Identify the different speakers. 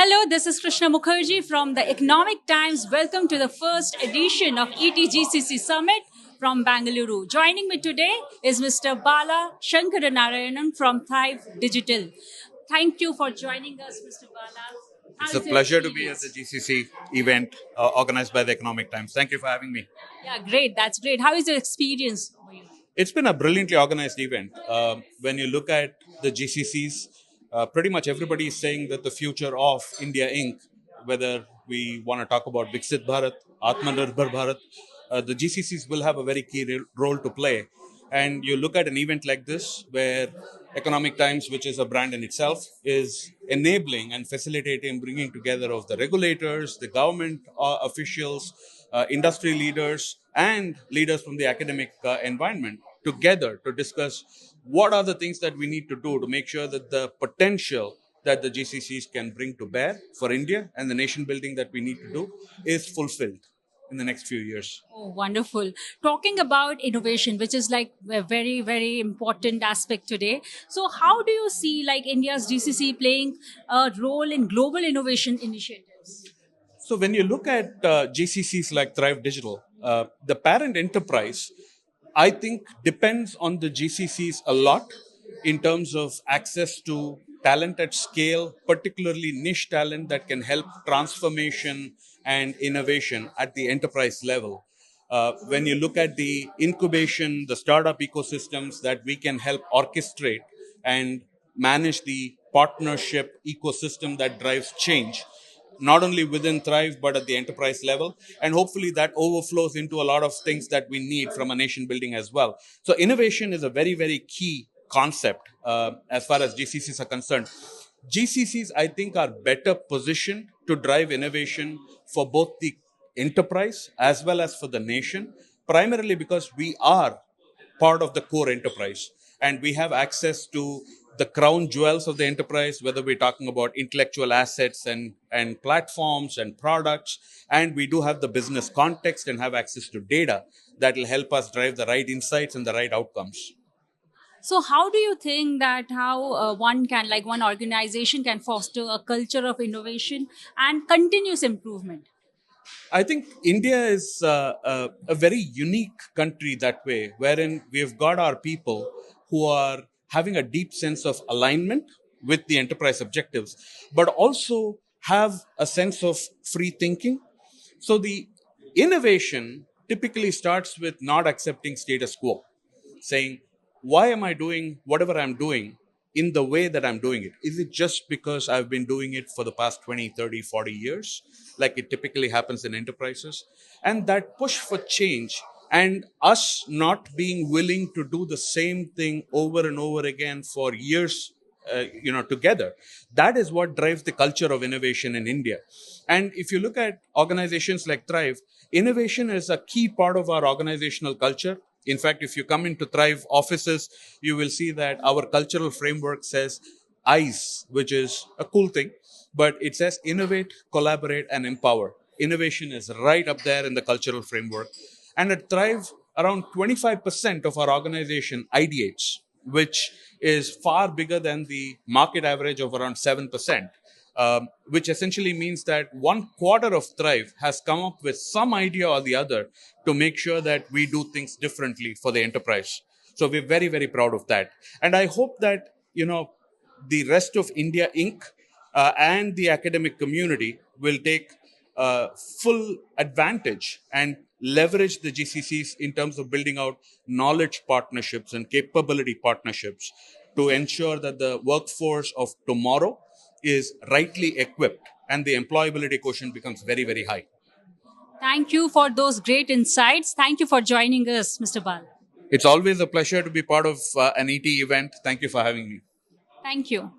Speaker 1: Hello, this is Krishna Mukherjee from the Economic Times. Welcome to the first edition of ETGCC Summit from Bangalore. Joining me today is Mr. Bala Sankaranarayanan from Thryve Digital. Thank you for joining us, Mr. Bala.
Speaker 2: It's a pleasure to be at the GCC event organized by the Economic Times. Thank you for having me.
Speaker 1: Yeah, great. That's great. How is your experience for you?
Speaker 2: It's been a brilliantly organized event. When you look at the GCCs, pretty much everybody is saying that the future of India Inc., whether we want to talk about Viksit Bharat, Atmanirbhar Bharat, the GCCs will have a very key role to play. And you look at an event like this where Economic Times, which is a brand in itself, is enabling and facilitating bringing together of the regulators, the government officials, industry leaders, and leaders from the academic environment together to discuss what are the things that we need to do to make sure that the potential that the GCCs can bring to bear for India and the nation building that we need to do is fulfilled in the next few years.
Speaker 1: Oh, wonderful. Talking about innovation, which is like a very, very important aspect today. So how do you see like India's GCC playing a role in global innovation initiatives?
Speaker 2: So when you look at GCCs like Thryve Digital, the parent enterprise, I think depends on the GCCs a lot in terms of access to talent at scale, particularly niche talent that can help transformation and innovation at the enterprise level. When you look at the incubation, the startup ecosystems that we can help orchestrate and manage the partnership ecosystem that drives change, not only within Thryve, but at the enterprise level. And hopefully that overflows into a lot of things that we need from a nation building as well. So innovation is a very, very key concept as far as GCCs are concerned. GCCs, I think, are better positioned to drive innovation for both the enterprise as well as for the nation, primarily because we are part of the core enterprise and we have access to the crown jewels of the enterprise, whether we're talking about intellectual assets and platforms and products, and we do have the business context and have access to data that will help us drive the right insights and the right outcomes.
Speaker 1: So how do you think that how one organization can foster a culture of innovation and continuous improvement?
Speaker 2: I think India is a very unique country that way, wherein we've got our people who are having a deep sense of alignment with the enterprise objectives, but also have a sense of free thinking. So the innovation typically starts with not accepting status quo, saying, why am I doing whatever I'm doing in the way that I'm doing it? Is it just because I've been doing it for the past 20, 30, 40 years, like it typically happens in enterprises? And that push for change and us not being willing to do the same thing over and over again for years together. That is what drives the culture of innovation in India. And if you look at organizations like Thryve, innovation is a key part of our organizational culture. In fact, if you come into Thryve offices, you will see that our cultural framework says ICE, which is a cool thing, but it says innovate, collaborate, and empower. Innovation is right up there in the cultural framework. And at Thryve, around 25% of our organization ideates, which is far bigger than the market average of around 7%. Which essentially means that 1/4 of Thryve has come up with some idea or the other to make sure that we do things differently for the enterprise. So we're very, very proud of that. And I hope that, the rest of India Inc. And the academic community will take full advantage and leverage the GCCs in terms of building out knowledge partnerships and capability partnerships to ensure that the workforce of tomorrow is rightly equipped and the employability quotient becomes very, very high.
Speaker 1: Thank you for those great insights. Thank you for joining us, Mr. Bal.
Speaker 2: It's always a pleasure to be part of an ET event. Thank you for having me.
Speaker 1: Thank you.